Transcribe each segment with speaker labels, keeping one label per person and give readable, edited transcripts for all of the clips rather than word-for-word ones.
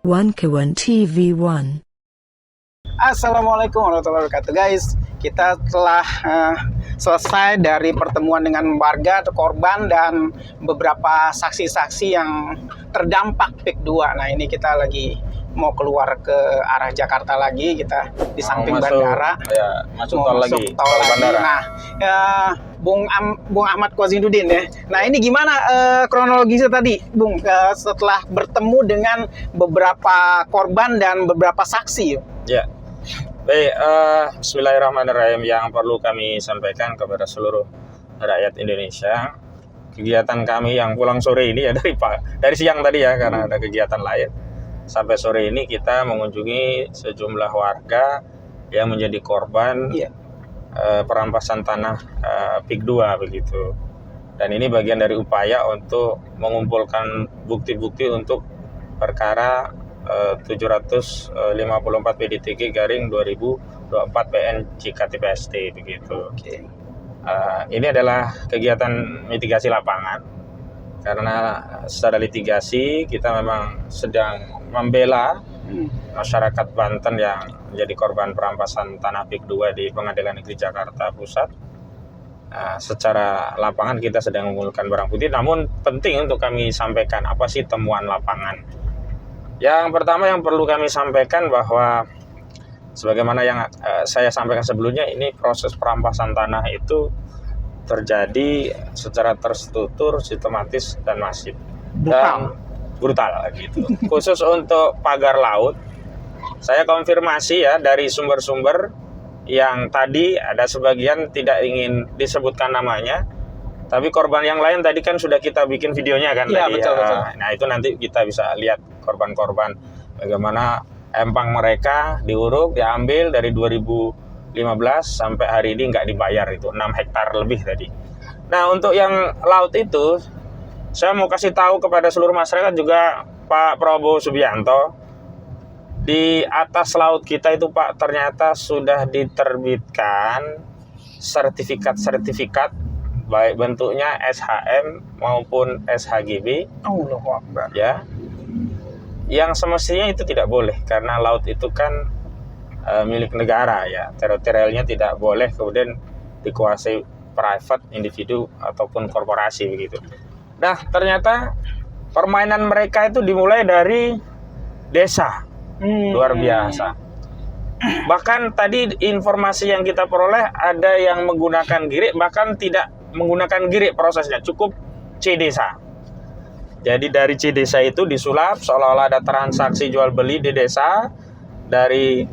Speaker 1: One Kawan TV One.
Speaker 2: Assalamualaikum warahmatullahi wabarakatuh, guys. Kita telah selesai dari pertemuan dengan warga atau korban dan beberapa saksi-saksi yang terdampak PIK 2. Nah, ini kita lagi mau keluar ke arah Jakarta lagi, kita di samping bandara.
Speaker 3: Ya, masuk tol lagi.
Speaker 2: Tol bandara. Nah, Bung Ahmad Quazinuddin ya. Nah, ini gimana kronologisnya tadi, Bung, setelah bertemu dengan beberapa korban dan beberapa saksi?
Speaker 3: Ya. Baik, bismillahirrahmanirrahim. Yang perlu kami sampaikan kepada seluruh rakyat Indonesia, kegiatan kami yang pulang sore ini ya dari siang tadi ya, karena ada kegiatan lain. Sampai sore ini kita mengunjungi sejumlah warga yang menjadi korban perampasan tanah PIK 2 begitu. Dan ini bagian dari upaya untuk mengumpulkan bukti-bukti untuk perkara 754 PDTG garing 2024 PN CKTPST begitu. Ini adalah kegiatan mitigasi lapangan, karena secara litigasi kita memang sedang membela masyarakat Banten yang menjadi korban perampasan tanah PIK 2 di Pengadilan Negeri Jakarta Pusat. Secara lapangan kita sedang mengumpulkan barang bukti, namun penting untuk kami sampaikan apa sih temuan lapangan. Yang pertama yang perlu kami sampaikan bahwa sebagaimana yang saya sampaikan sebelumnya, ini proses perampasan tanah itu terjadi secara terstruktur, sistematis, dan masif. Brutal gitu. Khusus untuk pagar laut, saya konfirmasi ya dari sumber-sumber yang tadi ada sebagian tidak ingin disebutkan namanya, tapi korban yang lain tadi kan sudah kita bikin videonya kan tadi.
Speaker 2: Betul.
Speaker 3: Nah, itu nanti kita bisa lihat korban-korban bagaimana empang mereka diuruk, diambil dari 2015 sampai hari ini nggak dibayar, itu 6 hektar lebih tadi. Nah, untuk yang laut itu saya mau kasih tahu kepada seluruh masyarakat juga, Pak Prabowo Subianto, di atas laut kita itu Pak ternyata sudah diterbitkan sertifikat baik bentuknya SHM maupun SHGB.
Speaker 2: Allahu Akbar.
Speaker 3: Ya. Yang semestinya itu tidak boleh, karena laut itu kan milik negara ya. Teritorialnya tidak boleh kemudian dikuasai private, individu ataupun korporasi begitu. Nah, ternyata permainan mereka itu dimulai dari desa. Luar biasa. Bahkan tadi informasi yang kita peroleh ada yang menggunakan girik, bahkan tidak menggunakan girik prosesnya, cukup C desa. Jadi dari C desa itu disulap seolah-olah ada transaksi jual beli di desa dari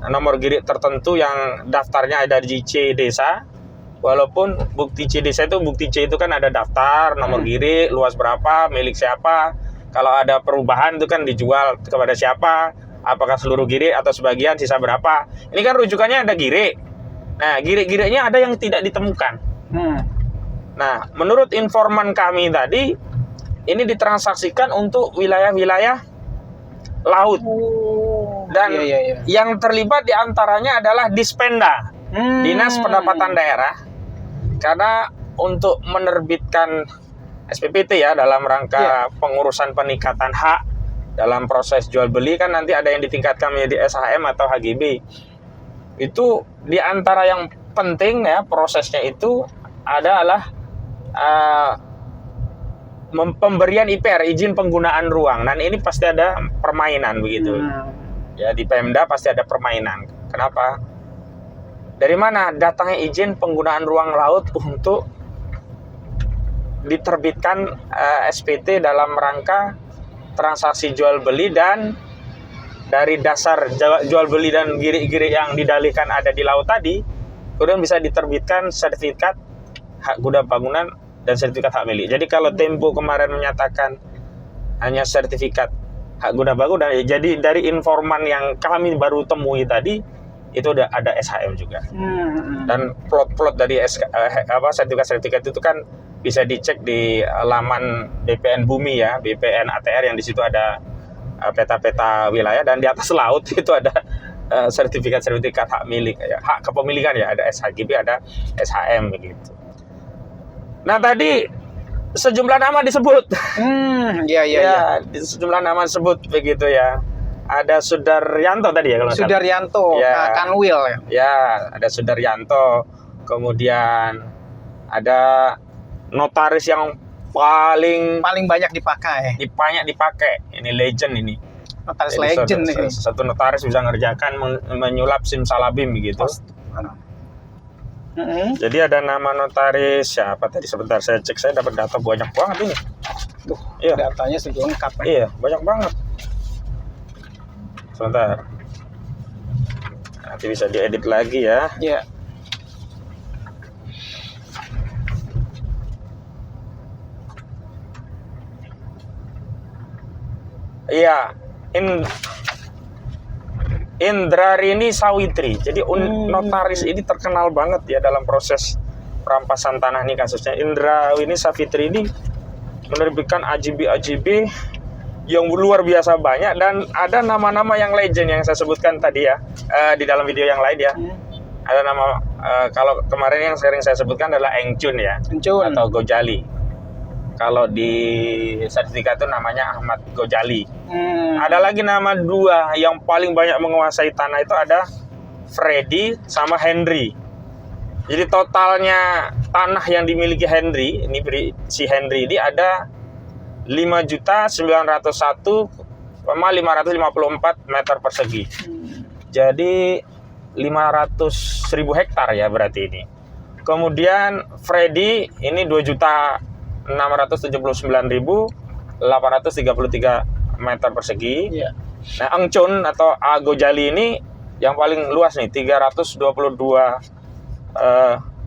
Speaker 3: nomor girik tertentu yang daftarnya ada di C desa. Walaupun bukti C desa itu, bukti C itu kan ada daftar, nomor girik, luas berapa, milik siapa. Kalau ada perubahan itu kan dijual kepada siapa, apakah seluruh girik atau sebagian, sisa berapa. Ini kan rujukannya ada girik. Nah, girik-giriknya ada yang tidak ditemukan. Nah, menurut informan kami tadi, ini ditransaksikan untuk wilayah-wilayah laut. Dan yang terlibat diantaranya adalah Dispenda, Dinas Pendapatan Daerah. Karena untuk menerbitkan SPPT ya dalam rangka pengurusan peningkatan hak dalam proses jual beli, kan nanti ada yang ditingkatkan menjadi SHM atau HGB. Itu diantara yang penting ya prosesnya itu adalah pemberian IPR, izin penggunaan ruang. Dan ini pasti ada permainan begitu. Ya, di Pemda pasti ada permainan. Kenapa? Dari mana datangnya izin penggunaan ruang laut untuk diterbitkan SPT dalam rangka transaksi jual beli, dan dari dasar jual beli dan girik-girik yang didalihkan ada di laut tadi, kemudian bisa diterbitkan sertifikat hak guna bangunan dan sertifikat hak milik. Jadi kalau Tempo kemarin menyatakan hanya sertifikat hak guna bangunan, jadi dari informan yang kami baru temui tadi itu udah ada SHM juga. Dan plot-plot dari sertifikat itu kan bisa dicek di laman BPN Bumi ya, BPN ATR, yang di situ ada peta-peta wilayah, dan di atas laut itu ada sertifikat hak milik ya, hak kepemilikan ya, ada SHGB, ada SHM begitu. Nah, tadi sejumlah nama disebut.
Speaker 2: Iya.
Speaker 3: Ya, sejumlah nama disebut begitu ya. Ada Sudaryanto tadi ya kalau nggak salah.
Speaker 2: Sudaryanto,
Speaker 3: Ya.
Speaker 2: Kanwil ya.
Speaker 3: Ya, ada Sudaryanto. Kemudian ada notaris yang paling
Speaker 2: Banyak dipakai.
Speaker 3: banyak dipakai. Ini legend ini.
Speaker 2: Notaris
Speaker 3: Jadi
Speaker 2: legend nih.
Speaker 3: satu notaris bisa ngerjakan menyulap simsalabim gitu. Jadi ada nama notaris siapa tadi, sebentar saya cek, saya dapat data banyak banget ini.
Speaker 2: Duh,
Speaker 3: Iya.
Speaker 2: datanya segitu lengkap ya.
Speaker 3: Iya, banyak banget. Sebentar. Nanti bisa diedit lagi ya.
Speaker 2: Iya.
Speaker 3: Iya, Indrarini Sawitri. Jadi notaris ini terkenal banget ya dalam proses perampasan tanah nih kasusnya. Indrarini Sawitri ini menerbitkan AJB yang luar biasa banyak, dan ada nama-nama yang legend yang saya sebutkan tadi ya di dalam video yang lain ya. Ada nama kalau kemarin yang sering saya sebutkan adalah Eng Chun ya,
Speaker 2: Encun.
Speaker 3: atau Gojali. Kalau di sertifikat itu namanya Ahmad Gojali. Ada lagi nama dua yang paling banyak menguasai tanah itu ada Freddy sama Henry. Jadi totalnya tanah yang dimiliki Henry, ini si Henry ini ada 5.901,554 meter persegi. Jadi 500.000 hektar ya berarti ini. Kemudian Freddy ini 2.679.833 meter persegi.
Speaker 2: Iya.
Speaker 3: Nah, Eng Chun atau Gojali ini yang paling luas nih, 322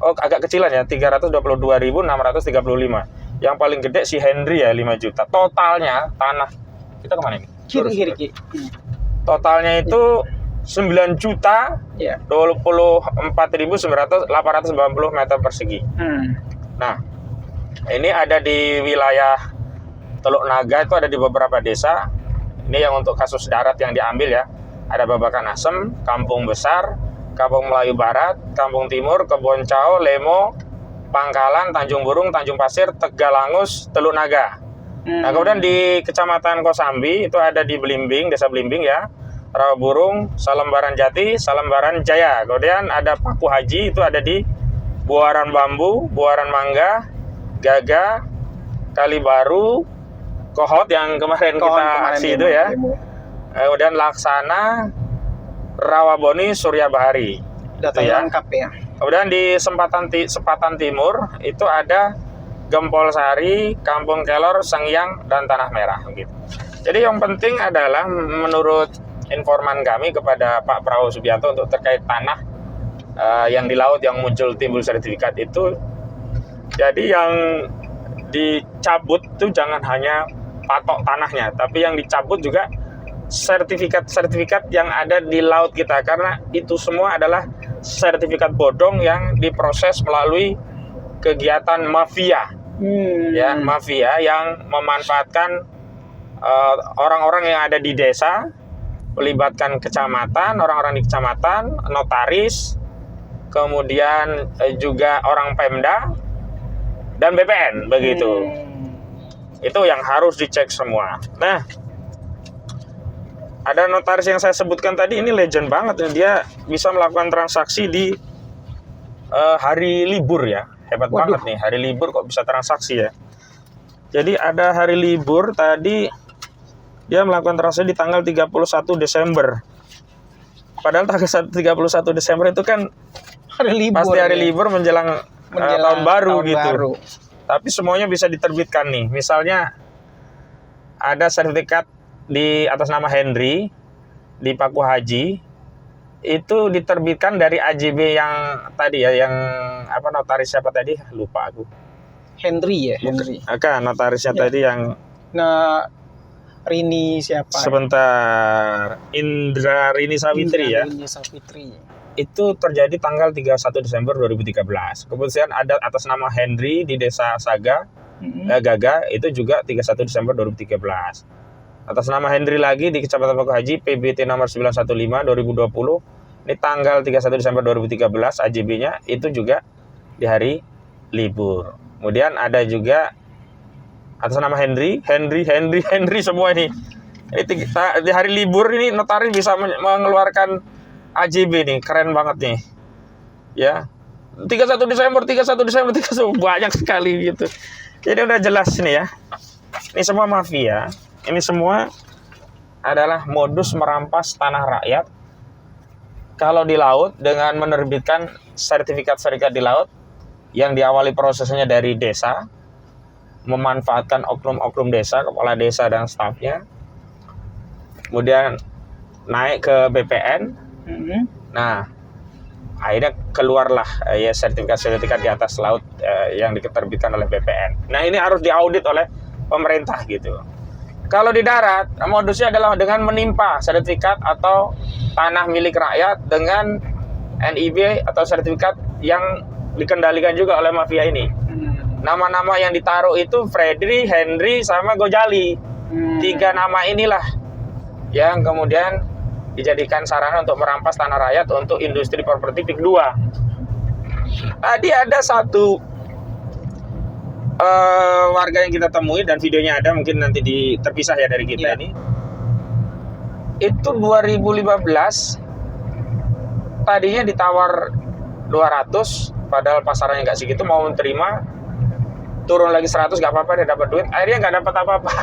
Speaker 3: agak kecilan ya, 322.635. Yang paling gede si Henry ya, 5 juta. Totalnya tanah kita kemana ini?
Speaker 2: Kiri.
Speaker 3: Totalnya itu 9 juta
Speaker 2: Iya.
Speaker 3: 24.890 meter persegi. Nah, ini ada di wilayah Teluk Naga, itu ada di beberapa desa. Ini yang untuk kasus darat yang diambil ya. Ada Babakan Asem, Kampung Besar, Kampung Melayu Barat, Kampung Timur, Kebon Cao, Lemo, Pangkalan, Tanjung Burung, Tanjung Pasir, Tegalangus, Teluk Naga. Nah, kemudian di Kecamatan Kosambi itu ada di Belimbing, Desa Belimbing ya. Rawaburung, Salembaran Jati, Salembaran Jaya. Kemudian ada Paku Haji, itu ada di Buaran Bambu, Buaran Mangga, Gaga, Kalibaru, Kohot yang kemarin kita aksi itu ya. Kemudian Laksana, Rawaboni, Surya Bahari.
Speaker 2: Data
Speaker 3: Itu ya.
Speaker 2: lengkap ya.
Speaker 3: Kemudian di Sepatan Timur itu ada Gempol Sari, Kampung Kelor, Sengyang, dan Tanah Merah gitu. Jadi yang penting adalah menurut informan kami kepada Pak Prabowo Subianto untuk terkait tanah yang di laut yang muncul timbul sertifikat itu, jadi yang dicabut itu jangan hanya patok tanahnya, tapi yang dicabut juga sertifikat-sertifikat yang ada di laut kita, karena itu semua adalah sertifikat bodong yang diproses melalui kegiatan mafia, ya mafia yang memanfaatkan orang-orang yang ada di desa, melibatkan kecamatan, orang-orang di kecamatan, notaris, kemudian juga orang Pemda dan BPN begitu. Itu yang harus dicek semua. Nah, ada notaris yang saya sebutkan tadi, ini legend banget ya. Dia bisa melakukan transaksi di hari libur ya. Hebat banget nih, hari libur kok bisa transaksi ya. Jadi ada hari libur tadi dia melakukan transaksi di tanggal 31 Desember. Padahal tanggal 31 Desember itu kan
Speaker 2: Hari libur.
Speaker 3: pasti hari libur menjelang tahun baru gitu. Tapi semuanya bisa diterbitkan nih. Misalnya ada sertifikat di atas nama Henry di Paku Haji, itu diterbitkan dari AJB yang tadi ya, yang apa, notaris siapa tadi? Lupa aku.
Speaker 2: Henry ya, Henry.
Speaker 3: Kan notarisnya tadi yang
Speaker 2: Rini siapa?
Speaker 3: Sebentar, Indrarini Sawitri ya.
Speaker 2: Indrarini Sawitri.
Speaker 3: Itu terjadi tanggal 31 Desember 2013. Kemudian ada atas nama Henry di Desa Saga, Gaga, itu juga 31 Desember 2013. Atas nama Henry lagi di Kecamatan Paku Haji, PBT nomor 915 2020. Ini tanggal 31 Desember 2013, AJB-nya itu juga di hari libur. Kemudian ada juga atas nama Henry semua ini. Di hari libur ini notaris bisa mengeluarkan AJB nih, keren banget nih. Ya. 31 Desember, banyak sekali gitu. Jadi udah jelas nih ya. Ini semua mafia. Ini semua adalah modus merampas tanah rakyat. Kalau di laut dengan menerbitkan sertifikat di laut yang diawali prosesnya dari desa, memanfaatkan oknum-oknum desa, kepala desa dan stafnya, kemudian naik ke BPN. Nah, akhirnya keluarlah ya sertifikat di atas laut yang diterbitkan oleh BPN. Nah, ini harus diaudit oleh pemerintah gitu. Kalau di darat, modusnya adalah dengan menimpa sertifikat atau tanah milik rakyat dengan NIB atau sertifikat yang dikendalikan juga oleh mafia ini. Nama-nama yang ditaruh itu Freddy, Henry, sama Gojali. 3 nama inilah yang kemudian dijadikan sarana untuk merampas tanah rakyat untuk industri properti PIK 2. Tadi ada satu warga yang kita temui dan videonya ada, mungkin nanti terpisah ya dari kita ini. Itu 2015 tadinya ditawar 200, padahal pasarannya nggak segitu, mau menerima, turun lagi 100 nggak apa-apa, dia dapat duit. Akhirnya nggak dapat apa-apa.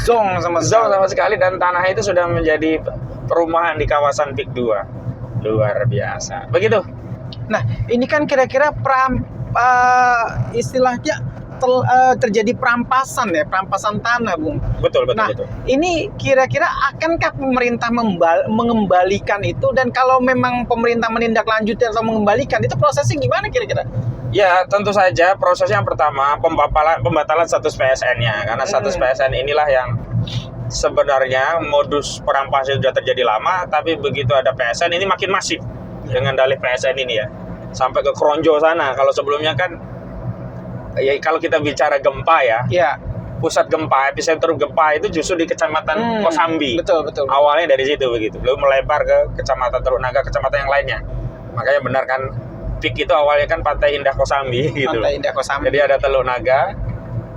Speaker 3: Zong sama sekali, dan tanah itu sudah menjadi perumahan di kawasan PIK 2. Luar biasa. Begitu.
Speaker 2: Nah, ini kan kira-kira istilahnya terjadi perampasan tanah, Bung.
Speaker 3: Betul.
Speaker 2: Nah, ini kira-kira akankah pemerintah mengembalikan itu, dan kalau memang pemerintah menindaklanjuti atau mengembalikan, itu prosesnya gimana kira-kira?
Speaker 3: Ya, tentu saja prosesnya yang pertama pembatalan status PSN-nya, karena status PSN inilah yang sebenarnya modus perampasan sudah terjadi lama, tapi begitu ada PSN ini makin masif dengan dalih PSN ini ya, sampai ke Kronjo sana. Kalau sebelumnya kan ya, kalau kita bicara gempa ya, pusat gempa, epicentrum gempa itu justru di kecamatan Kosambi.
Speaker 2: Betul.
Speaker 3: Awalnya dari situ begitu, lalu melebar ke kecamatan Teluk Naga, kecamatan yang lainnya. Makanya benar kan, PIK itu awalnya kan Pantai Indah Kosambi gitu.
Speaker 2: Pantai Indah Kosambi.
Speaker 3: Jadi ada Teluk Naga,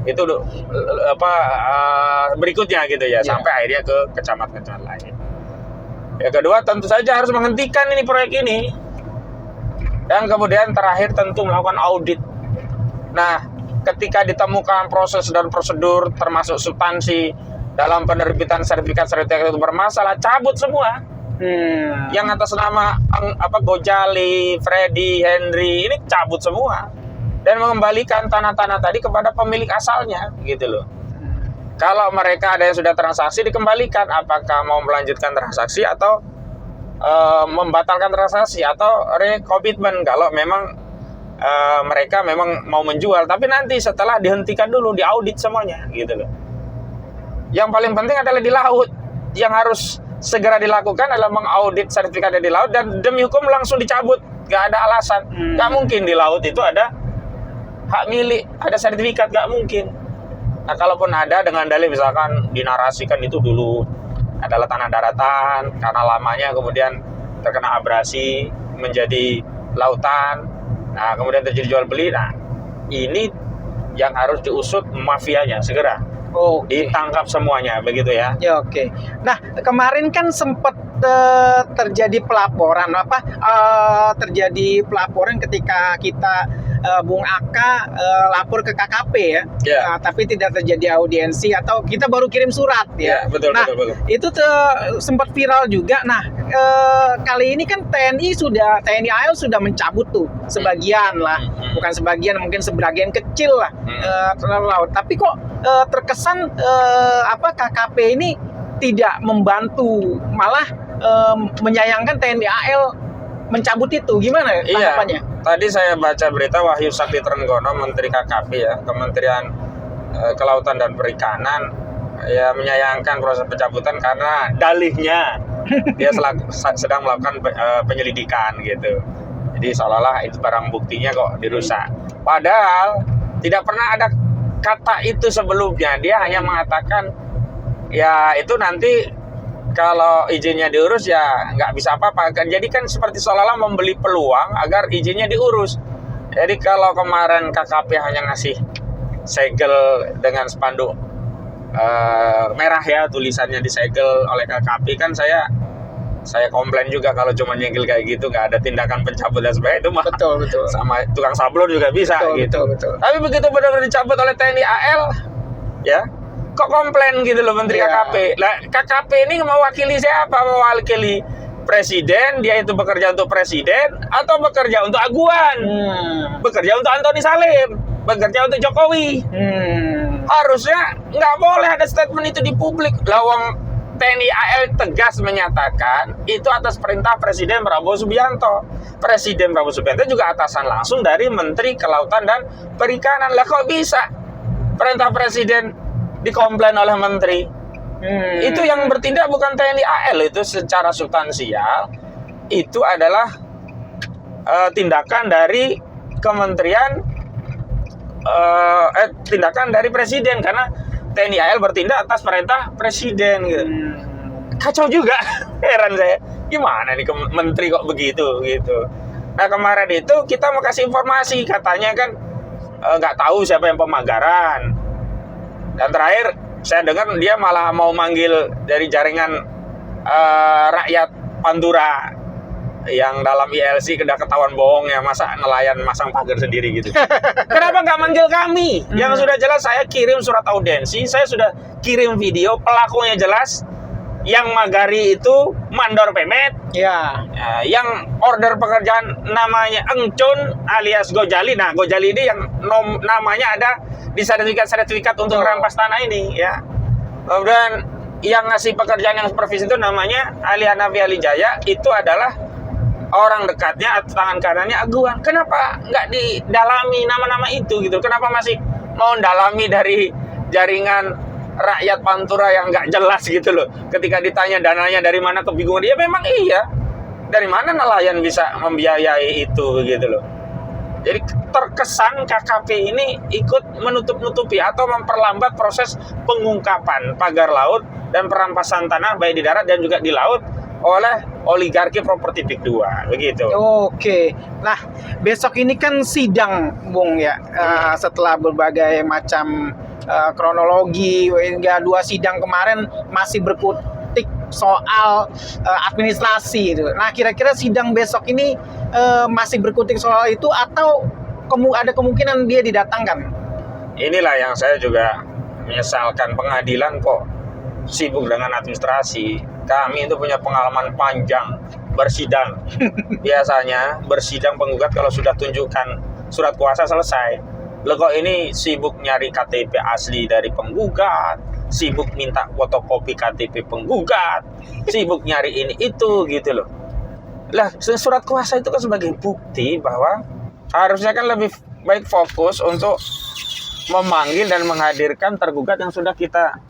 Speaker 3: itu berikutnya gitu ya, sampai akhirnya ke kecamatan lain. Yang kedua, tentu saja harus menghentikan ini proyek ini. Dan kemudian terakhir tentu melakukan audit. Nah, ketika ditemukan proses dan prosedur termasuk substansi dalam penerbitan sertifikat itu bermasalah, cabut semua. Yang atas nama Gojali, Freddy, Henry ini cabut semua dan mengembalikan tanah-tanah tadi kepada pemilik asalnya gitu loh. Kalau mereka ada yang sudah transaksi, dikembalikan. Apakah mau melanjutkan transaksi atau membatalkan transaksi atau rekomitmen kalau memang mereka memang mau menjual, tapi nanti setelah dihentikan dulu, diaudit semuanya gitu loh. Yang paling penting adalah di laut, yang harus segera dilakukan adalah mengaudit sertifikatnya di laut, dan demi hukum langsung dicabut, gak ada alasan. Gak mungkin di laut itu ada hak milik, ada sertifikat, gak mungkin. Nah, kalaupun ada dengan dalih misalkan dinarasikan itu dulu adalah tanah daratan, karena lamanya kemudian terkena abrasi menjadi lautan. Nah, kemudian terjadi jual beli. Nah, ini yang harus diusut mafianya segera. Ditangkap semuanya, begitu ya.
Speaker 2: Ya, oke. Nah, kemarin kan sempat terjadi pelaporan ketika kita Bung Aka lapor ke KKP ya. Nah, tapi tidak terjadi audiensi atau kita baru kirim surat ya.
Speaker 3: Betul.
Speaker 2: Itu sempat viral juga. Nah, kali ini kan TNI AL sudah mencabut tuh sebagian lah, bukan sebagian, mungkin sebagian kecil lah terlalu laut. Tapi kok terkesan KKP ini tidak membantu, malah menyayangkan TNI AL mencabut itu. Gimana tanggapannya?
Speaker 3: Iya, tadi saya baca berita Wahyu Sakti Trenggono, Menteri KKP ya, Kementerian Kelautan dan Perikanan, ya menyayangkan proses pencabutan karena dalihnya dia sedang melakukan penyelidikan gitu. Jadi seolah-olah itu barang buktinya kok dirusak. Padahal tidak pernah ada kata itu sebelumnya. Dia hanya mengatakan ya itu nanti kalau izinnya diurus ya nggak bisa apa-apa. Jadi kan seperti seolah-olah membeli peluang agar izinnya diurus. Jadi kalau kemarin KKP hanya ngasih disegel dengan spanduk merah ya, tulisannya disegel oleh KKP, kan saya komplain juga kalau cuma nyegel kayak gitu, nggak ada tindakan pencabut dan sebagainya, itu mah
Speaker 2: Betul.
Speaker 3: sama tukang sablon juga bisa gitu.
Speaker 2: Betul.
Speaker 3: Tapi begitu benar-benar dicabut oleh TNI AL, ya kok komplain gitu loh Menteri KKP. Lah KKP ini mewakili siapa? Mewakili presiden, dia itu bekerja untuk presiden atau bekerja untuk Aguan? Bekerja untuk Antoni Salim, bekerja untuk Jokowi. Harusnya nggak boleh ada statement itu di publik. Lawang TNI AL tegas menyatakan itu atas perintah Presiden Prabowo Subianto. Presiden Prabowo Subianto juga atasan langsung dari Menteri Kelautan dan Perikanan. Lah kok bisa perintah Presiden dikomplain oleh Menteri? Itu yang bertindak bukan TNI AL, itu secara substansial itu adalah tindakan dari Kementerian tindakan dari Presiden, karena TNI AL bertindak atas perintah Presiden gitu. Kacau juga. Heran saya, gimana nih menteri kok begitu gitu. Nah kemarin itu kita mau kasih informasi, katanya kan nggak tahu siapa yang pemagaran. Dan terakhir saya dengar dia malah mau manggil dari jaringan rakyat Pantura yang dalam ILC udah ketahuan bohong ya, masa nelayan masang pagar sendiri gitu. Kenapa nggak manggil kami? Yang sudah jelas saya kirim surat audensi, saya sudah kirim video, pelakunya jelas, yang magari itu mandor pemet, yang order pekerjaan namanya Engcun alias Gojali. Nah Gojali ini yang namanya ada di sertifikat untuk merampas tanah ini ya. Kemudian yang ngasih pekerjaan yang supervisi itu namanya Ali Hanafi Ali Jaya, itu adalah orang dekatnya atau tangan kanannya Aguan. Kenapa nggak didalami nama-nama itu gitu? Kenapa masih mau mendalami dari jaringan rakyat Pantura yang nggak jelas gitu loh? Ketika ditanya dananya dari mana, kebingungan. Ya memang iya, dari mana nelayan bisa membiayai itu gitu loh. Jadi terkesan KKP ini ikut menutup-nutupi atau memperlambat proses pengungkapan pagar laut dan perampasan tanah baik di darat dan juga di laut oleh oligarki properti Big 2 begitu.
Speaker 2: Oke. Nah, besok ini kan sidang, Bung ya. Setelah berbagai macam kronologi hingga 2 sidang kemarin masih berkutik soal administrasi itu. Nah, kira-kira sidang besok ini masih berkutik soal itu atau ada kemungkinan dia didatangkan?
Speaker 3: Inilah yang saya juga menyesalkan, pengadilan kok sibuk dengan administrasi. Kami itu punya pengalaman panjang bersidang. Biasanya bersidang penggugat kalau sudah tunjukkan surat kuasa selesai. Loh kok ini sibuk nyari KTP asli dari penggugat, sibuk minta fotokopi KTP penggugat, sibuk nyari ini itu gitu loh. Lah surat kuasa itu kan sebagai bukti bahwa harusnya kan lebih baik fokus untuk memanggil dan menghadirkan tergugat yang sudah kita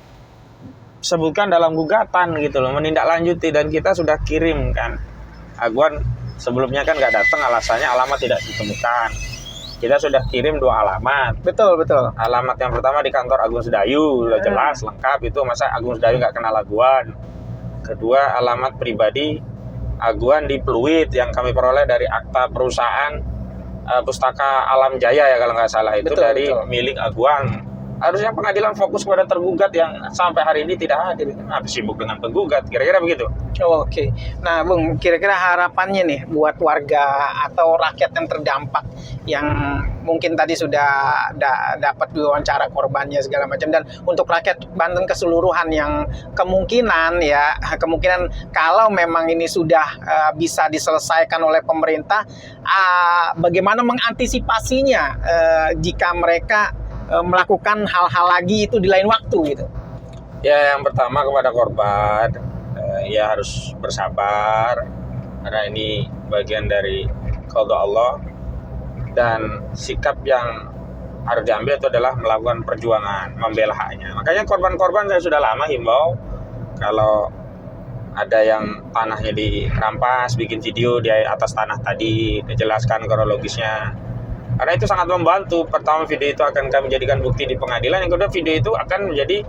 Speaker 3: sebutkan dalam gugatan gitu loh, menindaklanjuti, dan kita sudah kirim kan. Aguan sebelumnya kan nggak datang, alasannya alamat tidak ditemukan. Kita sudah kirim 2 alamat.
Speaker 2: Betul.
Speaker 3: Alamat yang pertama di kantor Agung Sedayu, udah jelas lengkap itu, masa Agung Sedayu nggak kenal Aguan. Kedua, alamat pribadi Aguan di Pluit yang kami peroleh dari akta perusahaan Pustaka Alam Jaya ya kalau nggak salah, itu dari milik Aguan. Harusnya pengadilan fokus pada tergugat yang sampai hari ini tidak hadir. Habis sibuk dengan penggugat, kira-kira begitu.
Speaker 2: Oke. Nah, Bung, kira-kira harapannya nih buat warga atau rakyat yang terdampak, yang mungkin tadi sudah dapat diwawancara korbannya segala macam, dan untuk rakyat Banten keseluruhan yang kemungkinan kalau memang ini sudah bisa diselesaikan oleh pemerintah, bagaimana mengantisipasinya jika mereka melakukan hal-hal lagi itu di lain waktu gitu?
Speaker 3: Ya, yang pertama kepada korban, ya harus bersabar karena ini bagian dari qada Allah, dan sikap yang harus diambil itu adalah melakukan perjuangan, membela haknya. Makanya korban-korban saya sudah lama himbau, kalau ada yang tanahnya dirampas, bikin video di atas tanah tadi, dijelaskan kronologisnya. Karena itu sangat membantu. Pertama, video itu akan kami jadikan bukti di pengadilan. Yang kedua, video itu akan menjadi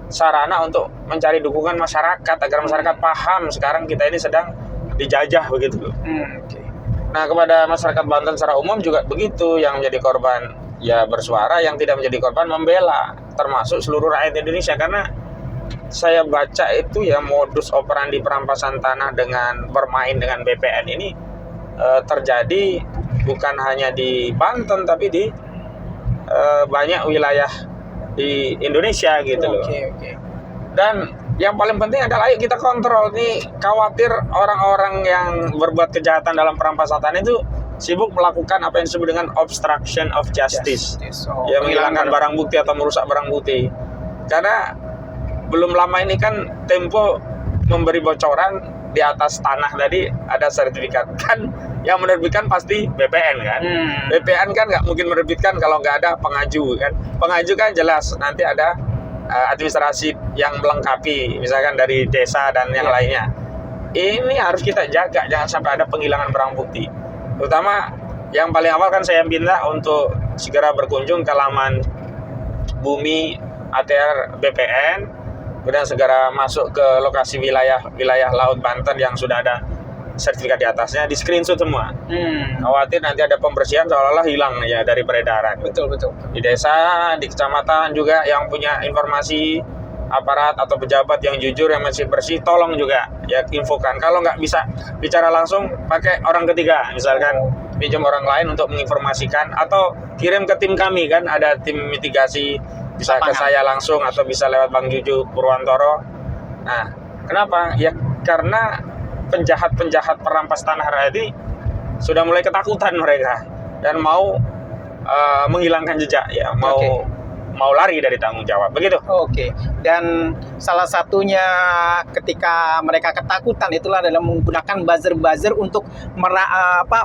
Speaker 3: sarana untuk mencari dukungan masyarakat agar masyarakat paham sekarang kita ini sedang dijajah begitu.
Speaker 2: Okay.
Speaker 3: Nah, kepada masyarakat Banten secara umum juga begitu, yang menjadi korban ya bersuara, yang tidak menjadi korban membela, termasuk seluruh rakyat Indonesia. Karena saya baca itu ya modus operandi perampasan tanah dengan bermain dengan BPN ini terjadi bukan hanya di Banten tapi di banyak wilayah di Indonesia gitu loh. Dan yang paling penting adalah ayo kita kontrol nih, khawatir orang-orang yang berbuat kejahatan dalam perampasan tanah itu sibuk melakukan apa yang disebut dengan obstruction of justice. Ya, menghilangkan barang bukti atau merusak barang bukti. Karena belum lama ini kan Tempo memberi bocoran di atas tanah tadi ada sertifikat. Kan yang menerbitkan pasti BPN kan. BPN kan nggak mungkin menerbitkan kalau nggak ada pengaju kan. Pengaju kan jelas nanti ada administrasi yang melengkapi, misalkan dari desa dan yang lainnya. Ini harus kita jaga, jangan sampai ada penghilangan barang bukti. Terutama yang paling awal kan saya minta untuk segera berkunjung ke laman bumi ATR BPN, kemudian segera masuk ke lokasi wilayah laut Banten yang sudah ada sertifikat di atasnya, di screenshot semua. Khawatir nanti ada pembersihan seolah-olah hilang ya dari peredaran.
Speaker 2: Betul.
Speaker 3: Di desa, di kecamatan juga yang punya informasi, aparat atau pejabat yang jujur, yang masih bersih, tolong juga ya infokan. Kalau nggak bisa bicara langsung, pakai orang ketiga, misalkan pinjam orang lain untuk menginformasikan, atau kirim ke tim kami kan, ada tim mitigasi, bisa ke saya langsung atau bisa lewat Bang Juju Purwantoro. Nah, kenapa? Ya karena penjahat-penjahat perampas tanah rakyat ini sudah mulai ketakutan mereka dan mau menghilangkan jejak ya, mau lari dari tanggung jawab, begitu.
Speaker 2: Dan salah satunya ketika mereka ketakutan itulah adalah menggunakan buzzer untuk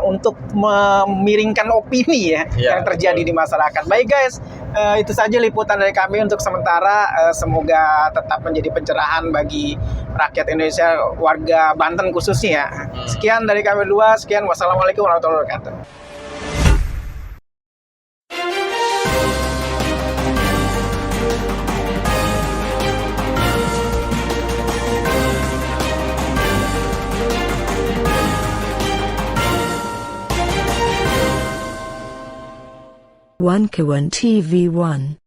Speaker 2: untuk memiringkan opini ya yang terjadi di masyarakat. Baik guys, itu saja liputan dari kami untuk sementara. Semoga tetap menjadi pencerahan bagi rakyat Indonesia, warga Banten khususnya. Sekian dari kami dua. Sekian, wassalamualaikum warahmatullahi wabarakatuh.
Speaker 1: One Kawan TV 1